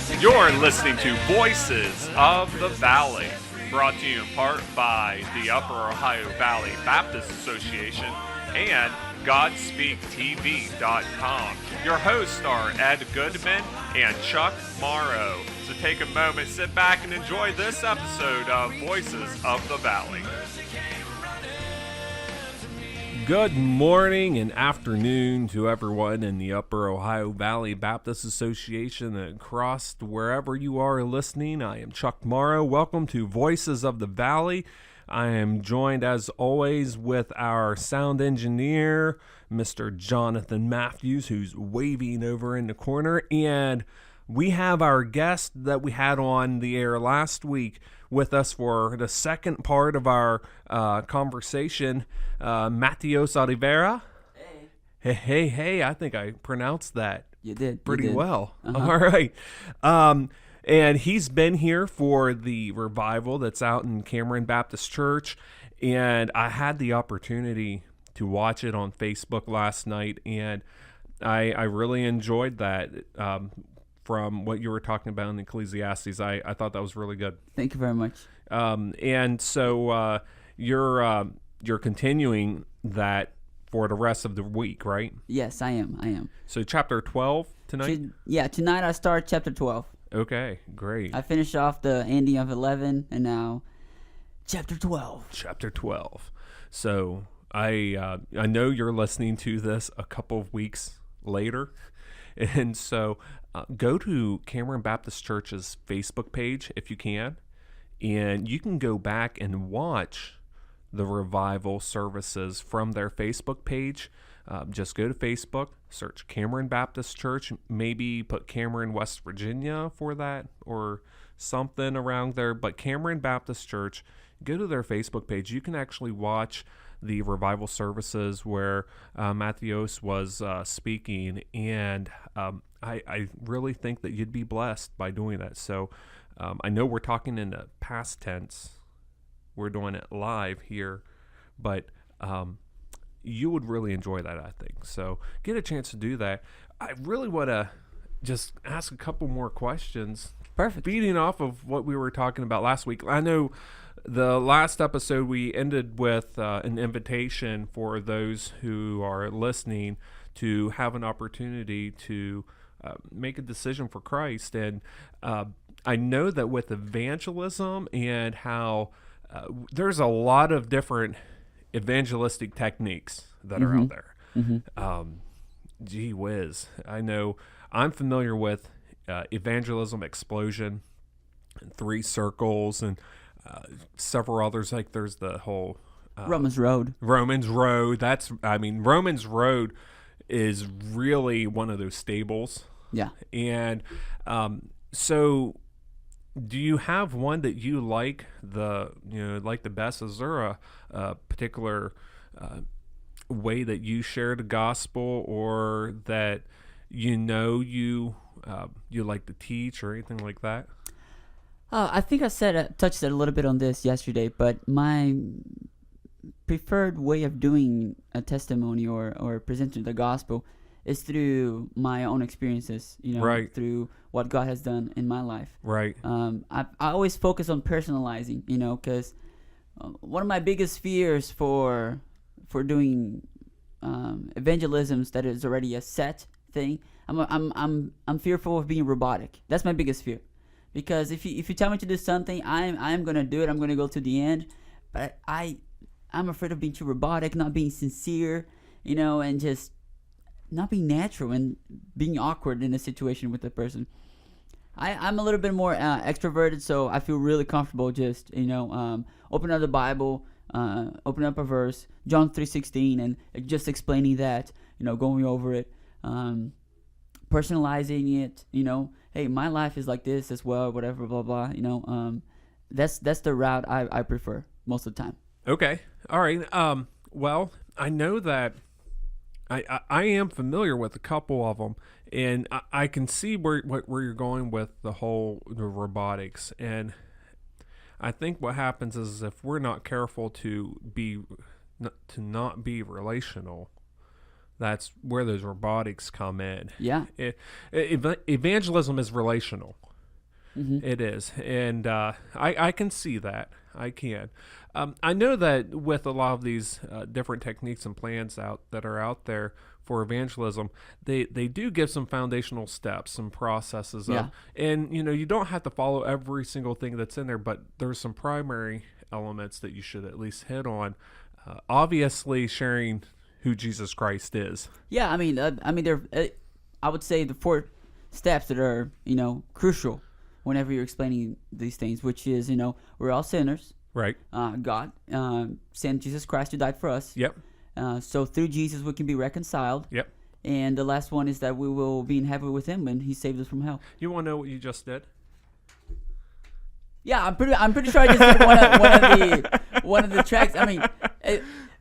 You're listening to Voices of the Valley, brought to you in part by the Upper Ohio Valley Baptist Association and GodspeakTV.com. Your hosts are Ed Goodman and Chuck Morrow. So take a moment, sit back, and enjoy this episode of Voices of the Valley. Good morning and afternoon to everyone in the Upper Ohio Valley Baptist Association and across wherever you are listening. I am Chuck Morrow. Welcome to Voices of the Valley. I am joined, as always, with our sound engineer, Mr. Jonathan Mathews, who's waving over in the corner. And we have our guest that we had on the air last week with us for the second part of our conversation, Matheus Oliveira. Hey, I think I pronounced that. You did. Pretty well. All right. And he's been here for the revival that's out in Cameron Baptist Church. And I had the opportunity to watch it on Facebook last night. And I really enjoyed that. From what you were talking about in Ecclesiastes, I thought that was really good. Thank you very much. And so you're continuing that for the rest of the week, right? Yes, I am. So chapter 12 tonight? Tonight I start chapter 12. Okay, great. I finished off the ending of 11, and now chapter 12. Chapter 12. So I know you're listening to this a couple of weeks later, and so go to Cameron Baptist Church's Facebook page if you can, and you can go back and watch the revival services from their Facebook page. Just go to Facebook, search Cameron Baptist Church, maybe put Cameron, West Virginia for that or something around there, but Cameron Baptist Church, go to their Facebook page. You can actually watch the revival services where Matheus was speaking, and I really think that you'd be blessed by doing that. So I know we're talking in the past tense. We're doing it live here, but you would really enjoy that, I think. So get a chance to do that. I really want to just ask a couple more questions. Perfect. Feeding off of what we were talking about last week. I know the last episode we ended with an invitation for those who are listening to have an opportunity to make a decision for Christ. And I know that with evangelism and how there's a lot of different evangelistic techniques that are out there. Gee whiz. I know I'm familiar with evangelism explosion, and 3 circles, and several others. Like there's the whole Romans Road. Romans Road is really one of those stables. Yeah. And so do you have one that you like the best? Is there a particular way that you share the gospel, or that you like to teach, or anything like that? I think I touched a little bit on this yesterday, but my preferred way of doing a testimony or presenting the gospel is through my own experiences, right, through what God has done in my life. Right. I always focus on personalizing, because one of my biggest fears for doing evangelisms that is already a set thing, I'm fearful of being robotic. That's my biggest fear, because if you tell me to do something, I'm gonna do it. I'm gonna go to the end, but I'm afraid of being too robotic, not being sincere, and just not being natural and being awkward in a situation with the person. I'm a little bit more extroverted, so I feel really comfortable just open up the Bible, open up a verse, John 3:16, and just explaining that, going over it, personalizing it, hey, my life is like this as well, whatever, blah blah. That's the route I prefer most of the time. Okay, all right. Well, I know that I am familiar with a couple of them, and I can see where you're going with the robotics. And I think what happens is, if we're not careful to not be relational, that's where those robotics come in. Yeah. Evangelism is relational. It is, and I can see that. I can. I know that with a lot of these different techniques and plans that are out there for evangelism, they do give some foundational steps, some processes. And you don't have to follow every single thing that's in there, but there's some primary elements that you should at least hit on. Obviously, sharing who Jesus Christ is. Yeah, I mean, I would say the 4 steps that are crucial whenever you're explaining these things, which is we're all sinners. Right. God sent Jesus Christ who died for us. Yep. So through Jesus we can be reconciled. Yep. And the last one is that we will be in heaven with Him when He saved us from hell. You want to know what you just did? Yeah, I'm pretty sure I just did one of the tracks. I mean,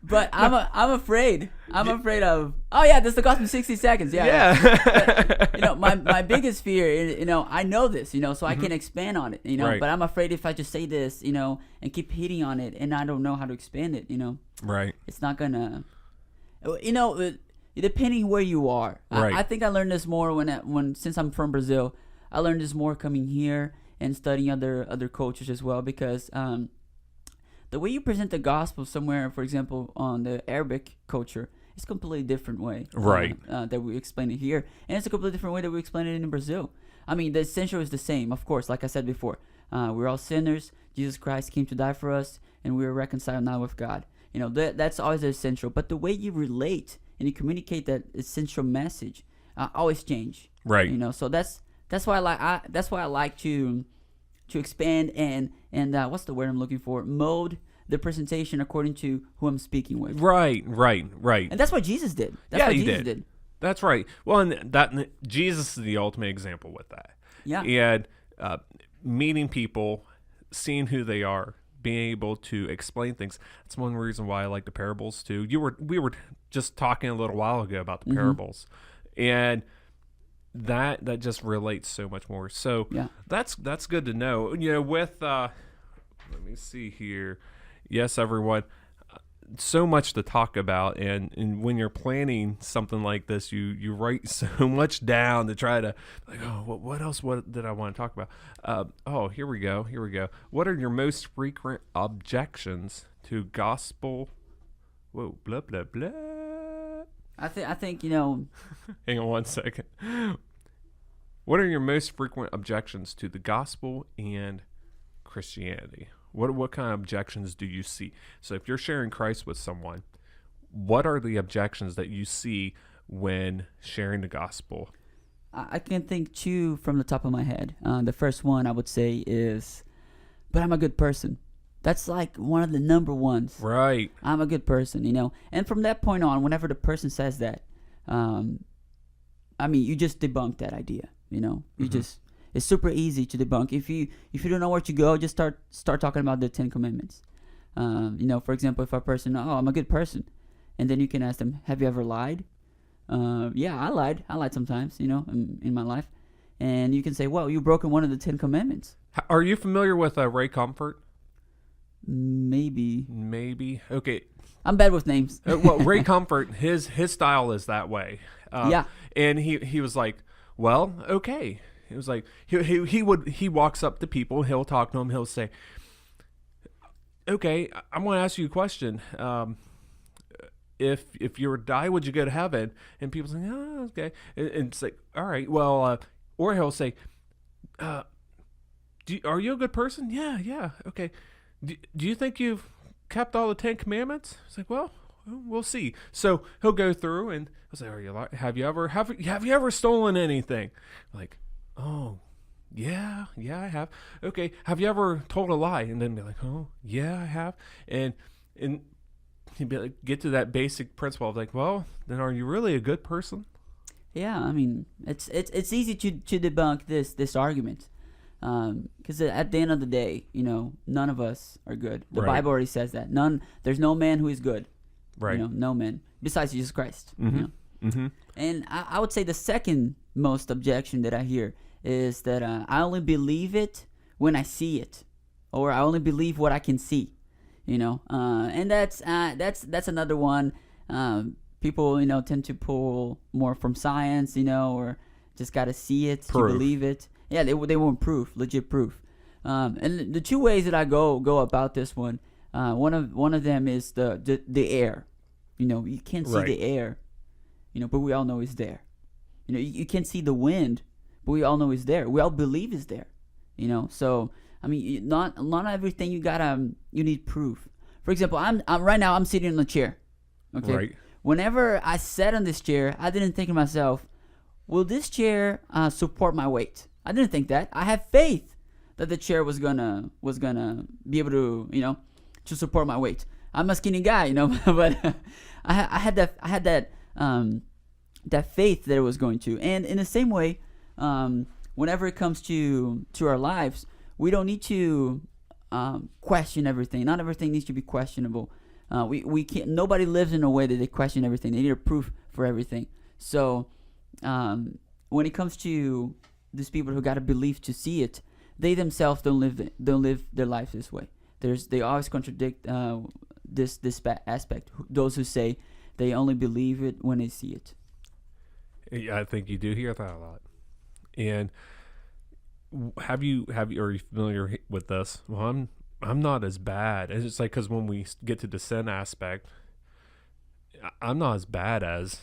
but I'm afraid. I'm afraid of. Oh yeah, this is the gospel in 60 seconds. Yeah. But, my biggest fear is, I know this, so I can expand on it, Right. But I'm afraid if I just say this, and keep hitting on it, and I don't know how to expand it, Right. it's not gonna, depending where you are. Right. I think I learned this more since I'm from Brazil. I learned this more coming here and studying other cultures as well, because the way you present the gospel somewhere, for example, on the Arabic culture, it's a completely different way. Right. That we explain it here. And it's a completely different way that we explain it in Brazil. I mean, the essential is the same, of course, like I said before. We're all sinners. Jesus Christ came to die for us, and we are reconciled now with God. That's always essential. But the way you relate and you communicate that essential message always change. Right. So that's why I like to expand and what's the word I'm looking for? Mold the presentation according to who I'm speaking with. Right. And that's what Jesus did. He did. That's right. Well, and Jesus is the ultimate example with that. Yeah. And meeting people, seeing who they are, being able to explain things. That's one reason why I like the parables too. We were just talking a little while ago about the parables, and that just relates so much more. So that's good to know. With let me see here. Yes, everyone. So much to talk about, and when you're planning something like this, you write so much down to try to what else? What did I want to talk about? Here we go. What are your most frequent objections to gospel? Whoa, blah blah blah. I think Hang on 1 second. What are your most frequent objections to the gospel and Christianity? What kind of objections do you see? So if you're sharing Christ with someone, what are the objections that you see when sharing the gospel? I can think 2 from the top of my head. The first one I would say is, but I'm a good person. That's like one of the number ones. Right. I'm a good person, And from that point on, whenever the person says that, you just debunk that idea, You just... It's super easy to debunk. If you don't know where to go, just start talking about the 10 Commandments. For example, if a person, I'm a good person, and then you can ask them, have you ever lied? Yeah, I lied. I lied sometimes, in my life. And you can say, well, you've broken one of the 10 Commandments. Are you familiar with Ray Comfort? Maybe. Okay. I'm bad with names. Well, Ray Comfort, his style is that way. And he was like, well, okay. It was like he walks up to people, he'll talk to them, he'll say, okay, I'm going to ask you a question. If you were to die, would you go to heaven? And people say, oh, okay. And it's like, all right, well, or he'll say, are you a good person? Yeah, okay. Do you think you've kept all the 10 Commandments? It's like, well, we'll see. So he'll go through and I'll say, have you ever stolen anything? Like, oh, yeah, I have. Okay, have you ever told a lie? And then be like, oh, yeah, I have. And he'd be like, get to that basic principle of like, well, then are you really a good person? Yeah, it's easy to debunk this argument, because at the end of the day, none of us are good. The Bible already says that. There's no man who is good. Right. No man besides Jesus Christ. Mm-hmm. And I would say the second most objection that I hear is that I only believe it when I see it, or I only believe what I can see, and that's another one. People, tend to pull more from science, or just got to see it to believe it. Yeah, they want proof, legit proof. And the two ways that I go about this one, one of them is the air. You can't see the air, but we all know it's there. You can't see the wind, but we all know it's there. We all believe it's there. So I mean, not everything you need proof. For example, I'm right now I'm sitting in a chair. Okay. Right. Whenever I sat on this chair, I didn't think to myself, will this chair support my weight? I didn't think that. I have faith that the chair was gonna be able to to support my weight. I'm a skinny guy, but I had that faith that it was going to. And in the same way, whenever it comes to our lives, we don't need to question everything. Not everything needs to be questionable. We can't. Nobody lives in a way that they question everything. They need a proof for everything. So when it comes to these people who got to believe to see it, they themselves don't live their life this way. They always contradict this aspect. Those who say they only believe it when they see it. Yeah, I think you do hear that a lot. And are you familiar with this? Well, I'm not as bad. It's just like, because when we get to the sin aspect, I'm not as bad as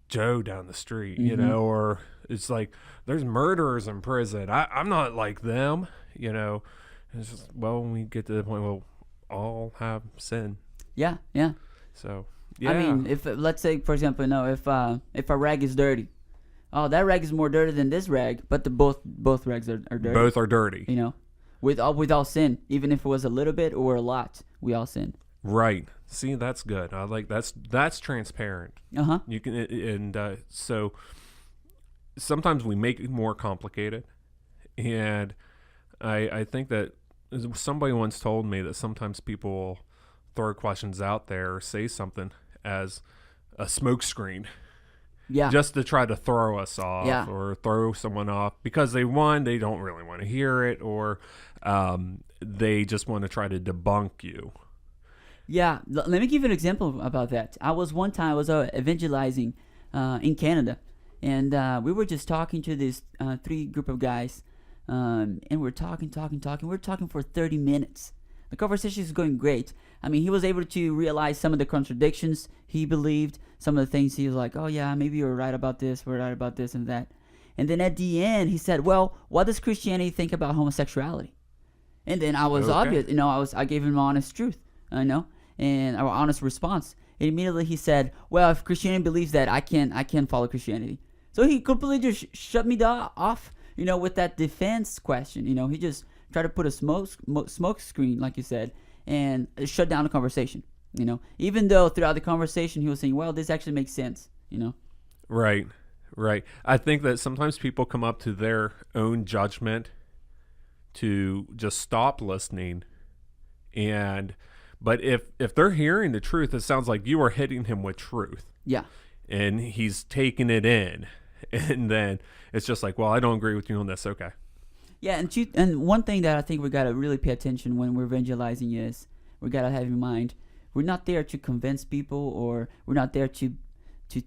Joe down the street, or it's like there's murderers in prison. I'm not like them, It's just, well, when we get to the point, we'll all have sin. Yeah. So, yeah. I mean, if let's say, for example, if a rag is dirty, oh, that rag is more dirty than this rag, but both rags are dirty. Both are dirty. With all sin, even if it was a little bit or a lot, we all sin. Right. See, that's good. I like that's transparent. You can, and so sometimes we make it more complicated, and I think that somebody once told me that sometimes people will throw questions out there or say something as a smokescreen. Yeah. Just to try to throw us off or throw someone off because they don't really want to hear it, or they just want to try to debunk you. Yeah. Let me give you an example about that. I was evangelizing in Canada, and we were just talking to this three group of guys, and we're talking. We're talking for 30 minutes. The conversation is going great. I mean, he was able to realize some of the contradictions he believed, some of the things he was like, oh yeah, maybe you're right about this, we're right about this and that. And then at the end, he said, well, what does Christianity think about homosexuality? And then I was obvious, I gave him an honest truth, and our honest response. And immediately he said, well, if Christianity believes that, I can't follow Christianity. So he completely just shut me off, with that defense question. He just tried to put a smoke screen, like you said, and shut down the conversation. Even though throughout the conversation he was saying, well, this actually makes sense. Right. I think that sometimes people come up to their own judgment to just stop listening, but if they're hearing the truth, it sounds like you are hitting him with truth. Yeah. And he's taking it in, and then it's just like, well, I don't agree with you on this. Okay. Yeah, and one thing that I think we gotta really pay attention when we're evangelizing is we gotta have in mind we're not there to convince people, or we're not there to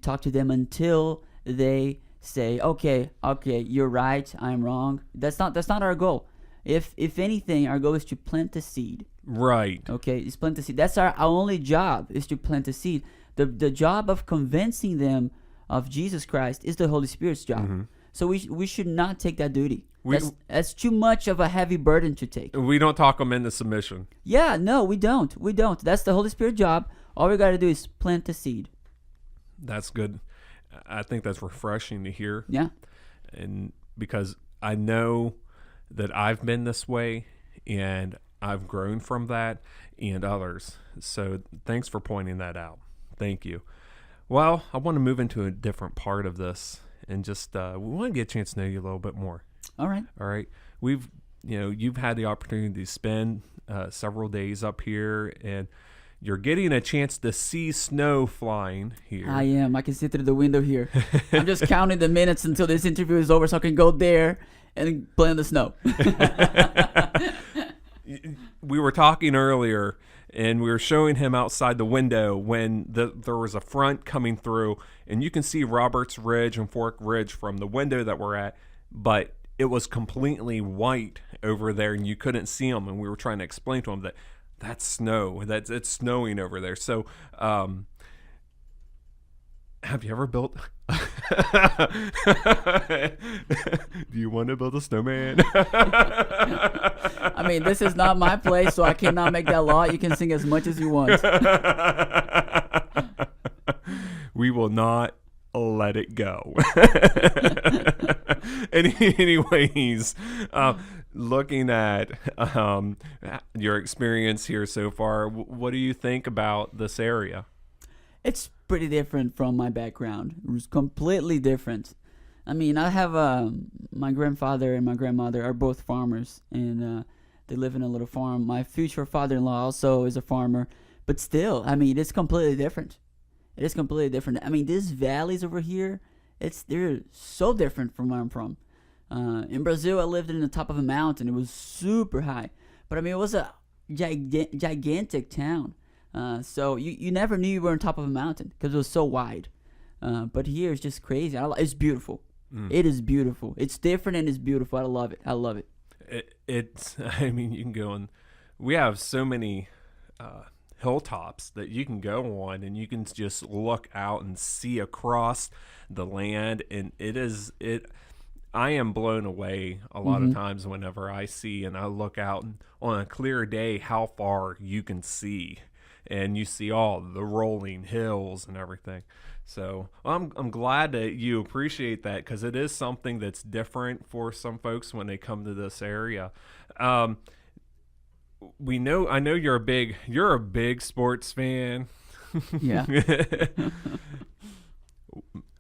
talk to them until they say, okay, you're right, I'm wrong. That's not our goal. If anything, our goal is to plant the seed. Right. Okay, it's plant the seed. That's our only job, is to plant the seed. The job of convincing them of Jesus Christ is the Holy Spirit's job. Mm-hmm. So we should not take that duty. That's too much of a heavy burden to take. We don't talk them into submission. Yeah, no, we don't. That's the Holy Spirit job. All we got to do is plant the seed. That's good. I think that's refreshing to hear. Yeah. And because I know that I've been this way, and I've grown from that, and others. So thanks for pointing that out. Thank you. Well, I want to move into a different part of this, and just we want to get a chance to know you a little bit more. All right. You've had the opportunity to spend several days up here, and you're getting a chance to see snow flying here. I am. I can see through the window here. I'm just counting the minutes until this interview is over so I can go there and play in the snow. We were talking earlier, and we were showing him outside the window when there was a front coming through, and you can see Roberts Ridge and Fork Ridge from the window that we're at, but it was completely white over there, and you couldn't see them. And we were trying to explain to them that that's snow. It's snowing over there. So, have you ever built? Do you want to build a snowman? I mean, this is not my place, so I cannot make that law. You can sing as much as you want. We will not let it go. Anyways, looking at your experience here so far, what do you think about this area? It's pretty different from my background. It was completely different. I mean, I have my grandfather and my grandmother are both farmers, and they live in a little farm. My future father-in-law also is a farmer, but still, I mean, it's completely different. It is completely different. I mean, these valleys over here, they're so different from where I'm from. In Brazil, I lived in the top of a mountain. It was super high, but I mean, it was a gigantic town. So you never knew you were on top of a mountain because it was so wide. But here it's just crazy. It's beautiful. It is beautiful. It's different and it's beautiful. I love it. I love it. It's. I mean, you can go on. We have so many hilltops that you can go on, and you can just look out and see across the land, and it. I am blown away a lot of times whenever I see and I look out on a clear day how far you can see. And you see all the rolling hills and everything. So I'm glad that you appreciate that, because it is something that's different for some folks when they come to this area. I know you're a big sports fan. Yeah.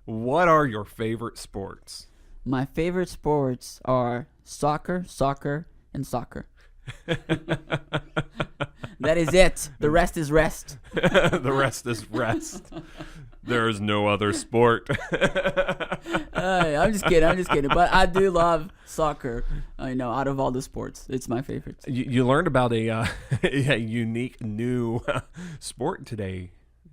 What are your favorite sports? My favorite sports are soccer, and soccer. That is it. The rest is rest. The rest is rest. There is no other sport. I'm just kidding. But I do love soccer. Out of all the sports, it's my favorite. You learned about a unique new sport today.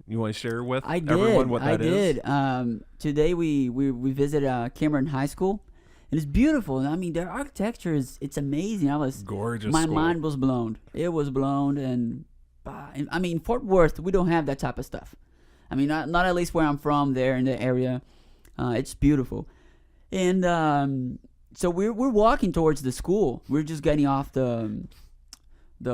You want to share with everyone what that is? I did. Today we visited Cameron High School. And it's beautiful. I mean, their architecture it's amazing. Gorgeous. My mind was blown. It was blown, and I mean, Fort Worth, we don't have that type of stuff. I mean, not at least where I'm from. There in the area, it's beautiful. And so we're walking towards the school. We're just getting off the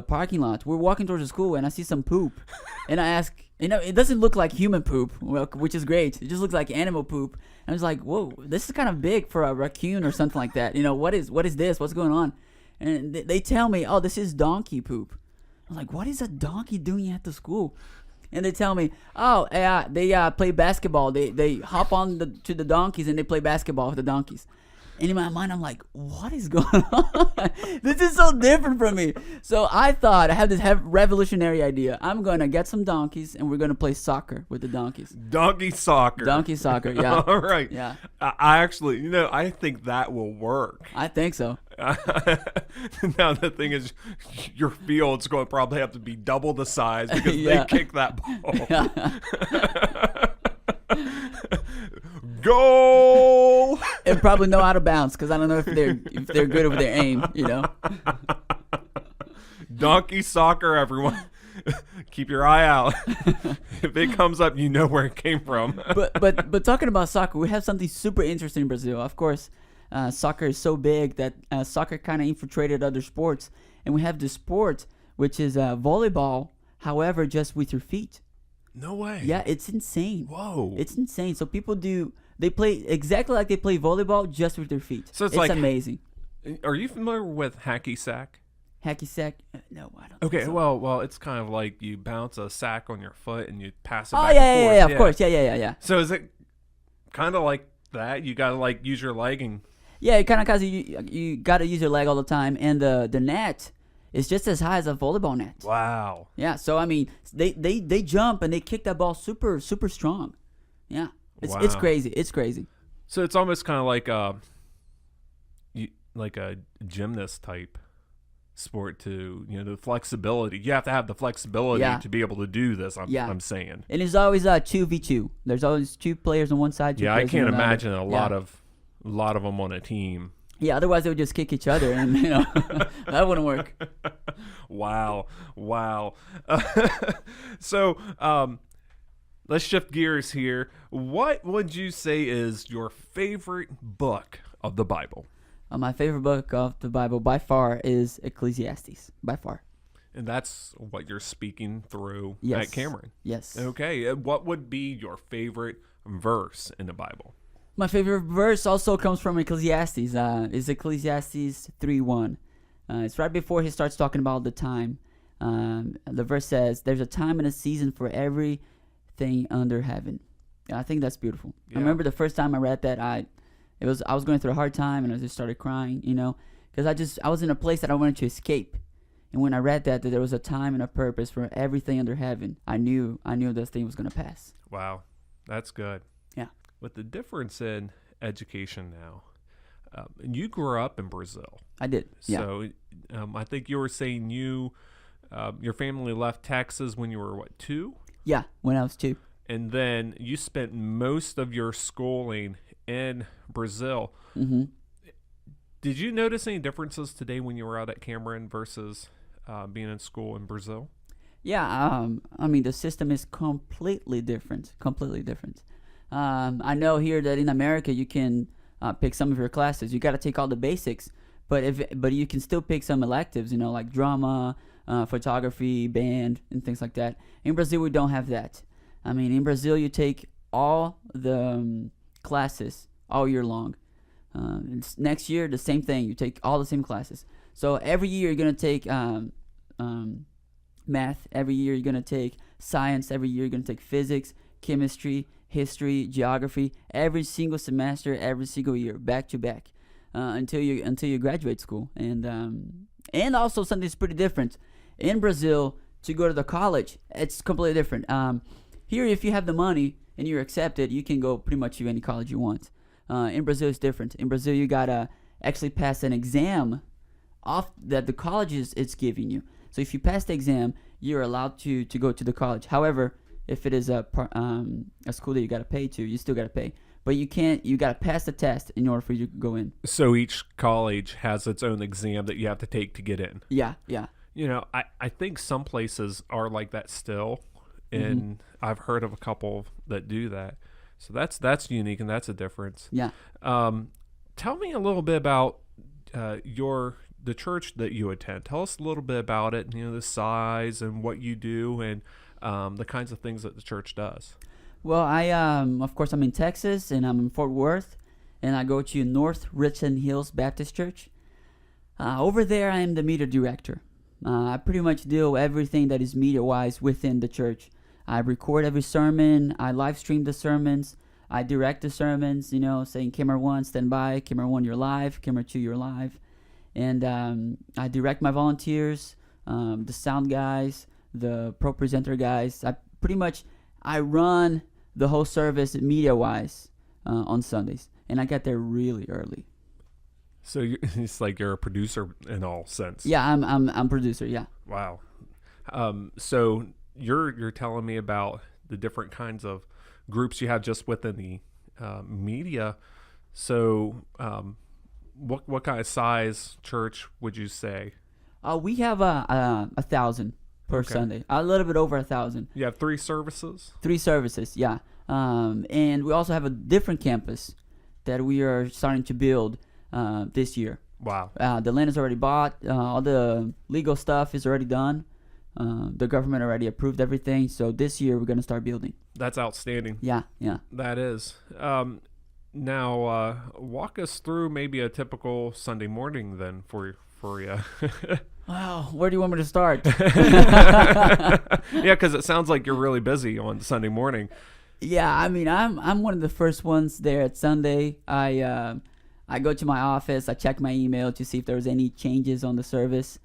parking lot. We're walking towards the school, and I see some poop, and I ask, it doesn't look like human poop, which is great. It just looks like animal poop. And I was like, whoa, this is kind of big for a raccoon or something like that. What is this? What's going on? And they tell me, oh, this is donkey poop. I'm like, what is a donkey doing at the school? And they tell me, oh, they play basketball. They hop on to the donkeys and they play basketball with the donkeys. And in my mind, I'm like, what is going on? This is so different from me. So I thought, I had this revolutionary idea. I'm going to get some donkeys, and we're going to play soccer with the donkeys. Donkey soccer, yeah. All right. Yeah. I actually, I think that will work. I think so. Now, the thing is, your field's going to probably have to be double the size because they kick that ball. Goal! And probably no out of bounds, because I don't know if they're good with their aim. Donkey soccer, everyone. Keep your eye out. If it comes up, you know where it came from. But talking about soccer, we have something super interesting in Brazil. Of course, soccer is so big that soccer kind of infiltrated other sports, and we have this sport which is volleyball. However, just with your feet. No way. Yeah, it's insane. Whoa. It's insane. So people they play exactly like they play volleyball, just with their feet. So it's amazing. Are you familiar with hacky sack? Hacky sack? No, I don't. Okay, think so. well, it's kind of like you bounce a sack on your foot and you pass it back and forth. Yeah, of course. Yeah. So is it kind of like that? You got to use your leg and... Yeah, it kind of cause you got to use your leg all the time, and the net is just as high as a volleyball net. Wow. Yeah, so I mean, they jump and they kick that ball super super strong. Yeah, it's crazy. It's crazy. So it's almost kind of like a gymnast type sport to the flexibility. You have to have the flexibility to be able to do this. I'm saying. And it's always 2v2. There's always two players on one side. I can't imagine a lot of them on a team Yeah, otherwise they would just kick each other, and that wouldn't work. Wow. So, let's shift gears here. What would you say is your favorite book of the Bible? My favorite book of the Bible by far is Ecclesiastes, by far. And that's what you're speaking through Yes. at Cameron. Yes. Okay. What would be your favorite verse in the Bible? My favorite verse also comes from Ecclesiastes. Is Ecclesiastes 3:1. It's right before he starts talking about the time. The verse says, "There's a time and a season for everything under heaven." I think that's beautiful. Yeah. I remember the first time I read that, I was going through a hard time, and I just started crying, because I was in a place that I wanted to escape. And when I read that there was a time and a purpose for everything under heaven, I knew this thing was going to pass. Wow. That's good. Yeah. With the difference in education now, you grew up in Brazil. I did. Yeah. So I think you were saying your family left Texas when you were, 2? Yeah, when I was 2. And then you spent most of your schooling in Brazil. Mm-hmm. Did you notice any differences today when you were out at Cameron versus being in school in Brazil? Yeah, the system is completely different. I know here that in America you can pick some of your classes. You got to take all the basics, but you can still pick some electives, like drama, photography, band, and things like that. In Brazil, we don't have that. In Brazil, you take all the classes all year long. Next year, the same thing. You take all the same classes. So every year you're going to take math. Every year you're going to take science. Every year you're going to take physics, chemistry, history, geography. Every single semester, every single year, back to back, until you graduate school. And also something that's pretty different. In Brazil, to go to the college, it's completely different. Here, if you have the money and you're accepted, you can go pretty much to any college you want. In Brazil, it's different. In Brazil, you gotta actually pass an exam off that the college is giving you. So if you pass the exam, you're allowed to go to the college. However, if it is a school that you gotta pay to, you still gotta pay. But you can't. You gotta pass the test in order for you to go in. So each college has its own exam that you have to take to get in. Yeah. I think some places are like that still, and I've heard of a couple that do that. So that's unique, and that's a difference. Yeah. Tell me a little bit about the church that you attend. Tell us a little bit about it, the size and what you do, and the kinds of things that the church does. Well, of course, I'm in Texas, and I'm in Fort Worth, and I go to North Richland Hills Baptist Church. Over there, I am the media director. I pretty much do everything that is media-wise within the church. I record every sermon. I live stream the sermons. I direct the sermons, saying camera 1, stand by. Camera 1, you're live. Camera 2, you're live. And I direct my volunteers, the sound guys, the pro presenter guys. I run the whole service media-wise on Sundays. And I get there really early. So it's like you're a producer in all sense. Yeah, I'm producer. Yeah. Wow. So you're telling me about the different kinds of groups you have just within the media. So what kind of size church would you say? We have 1,000 per Sunday. A little bit over 1,000. You have 3 services? 3 services, yeah. And we also have a different campus that we are starting to build this year. Wow. The land is already bought. All the legal stuff is already done. The government already approved everything. So this year we're going to start building. That's outstanding. Yeah. That is. Now, walk us through maybe a typical Sunday morning then for you. Wow, where do you want me to start? Yeah, because it sounds like you're really busy on Sunday morning. Yeah, I'm one of the first ones there at Sunday. I go to my office. I check my email to see if there was any changes on the service,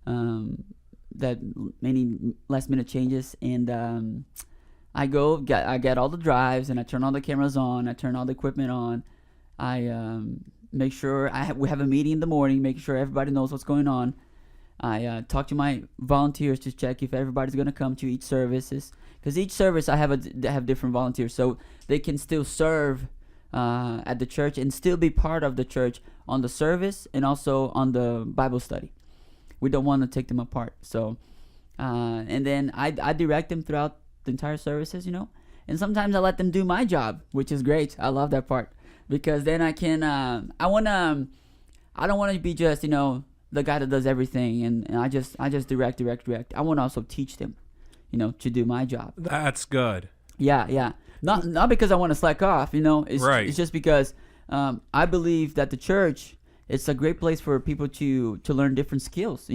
that any last minute changes, and I get all the drives, and I turn all the cameras on. I turn all the equipment on. I make sure we have a meeting in the morning, making sure everybody knows what's going on. I talk to my volunteers to check if everybody's going to come to each services, because each service I have different volunteers, so they can still serve at the church and still be part of the church on the service and also on the Bible study. We don't want to take them apart. So, and then I direct them throughout the entire services, and sometimes I let them do my job, which is great. I love that part because then I can, I don't want to be just, the guy that does everything and I just direct. I want to also teach them, to do my job. That's good. Yeah. Not because I want to slack off, It's, right. It's just because I believe that the church, it's a great place for people to learn different skills,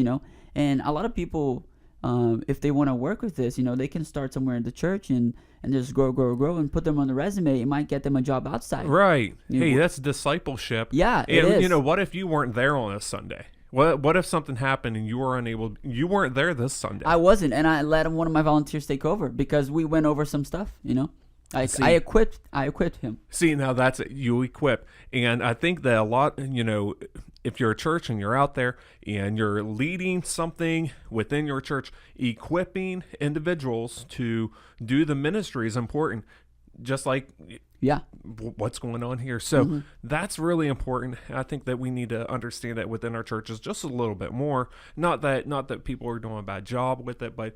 And a lot of people, if they want to work with this, they can start somewhere in the church and just grow and put them on the resume. It might get them a job outside. Right. Hey, that's discipleship. Yeah, it is. What if you weren't there on a Sunday? What if something happened and you weren't there this Sunday? I wasn't, and I let one of my volunteers take over because we went over some stuff, I equipped him. See, now that's it. You equip. And I think that a lot, if you're a church and you're out there and you're leading something within your church, equipping individuals to do the ministry is important. Just like what's going on here. So that's really important. I think that we need to understand that within our churches just a little bit more. Not that people are doing a bad job with it, but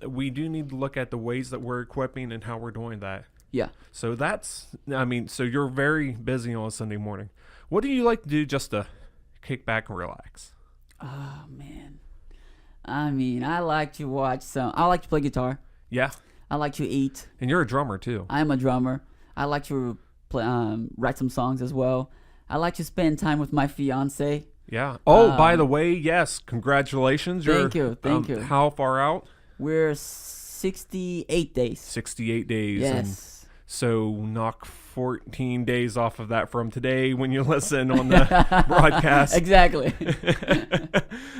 we do need to look at the ways that we're equipping and how we're doing that. Yeah. So so you're very busy on a Sunday morning. What do you like to do just to kick back and relax? Oh, man. I like to I like to play guitar. Yeah. I like to eat. And you're a drummer too. I'm a drummer. I like to play, write some songs as well. I like to spend time with my fiance. Yeah. Oh, by the way, yes. Congratulations. Thank you. How far out? We're 68 days. 68 days. Yes. And so knock 14 days off of that from today when you listen on the broadcast. Exactly.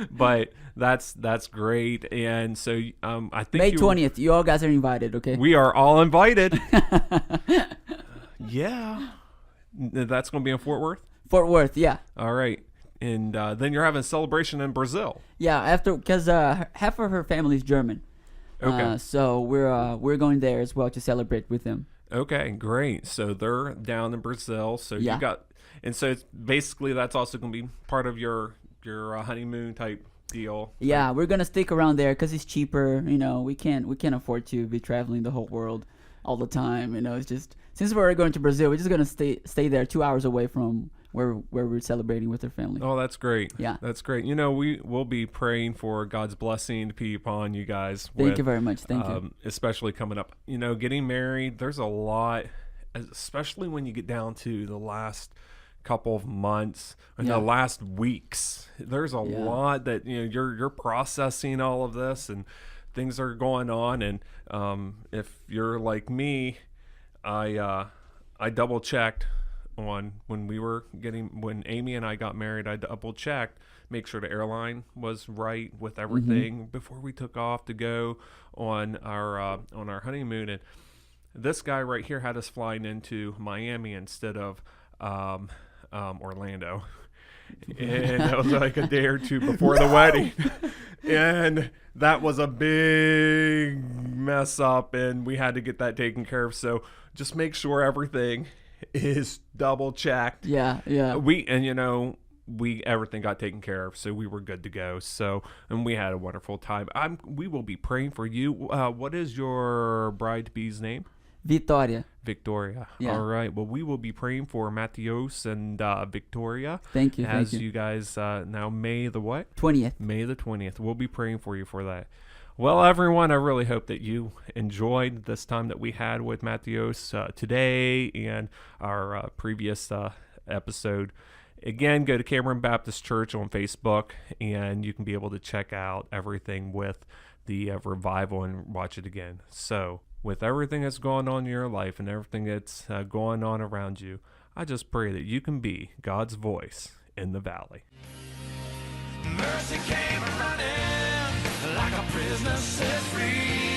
But that's great. And so I think May 20th. You all guys are invited, okay? We are all invited. Yeah. That's going to be in Fort Worth? Fort Worth, yeah. All right. And then you're having a celebration in Brazil. Yeah, because half of her family is German. Okay. So we're going there as well to celebrate with them. Okay, great. So they're down in Brazil. So Yeah. you got, and so it's basically that's also going to be part of your honeymoon type deal. Yeah, we're gonna stick around there because it's cheaper. We can't afford to be traveling the whole world all the time. It's just since we're going to Brazil, we're just gonna stay there 2 hours away from where we're celebrating with our family. Oh, that's great. Yeah. That's great. We will be praying for God's blessing to be upon you guys. Thank you very much. Thank you. Especially coming up. Getting married, there's a lot, especially when you get down to the last couple of months and the last weeks. There's a lot that, you're processing all of this and things are going on. And if you're like me, I double checked on when Amy and I got married. I double checked, make sure the airline was right with everything before we took off to go on our honeymoon. And this guy right here had us flying into Miami instead of Orlando, and that was like a day or two before the wedding, and that was a big mess up, and we had to get that taken care of. So just make sure everything is double checked. Yeah. We everything got taken care of, so we were good to go. So, and we had a wonderful time. We will be praying for you. What is your bride-to-be's name? Victoria. Yeah. All right. Well, we will be praying for Matheus and Victoria. Thank you. As you guys now May the what? 20th. May the 20th. We'll be praying for you for that. Well, everyone, I really hope that you enjoyed this time that we had with Matheus today and our previous episode. Again, go to Cameron Baptist Church on Facebook, and you can be able to check out everything with the revival and watch it again. So, with everything that's going on in your life and everything that's going on around you, I just pray that you can be God's voice in the valley. Mercy came running like a prisoner set free.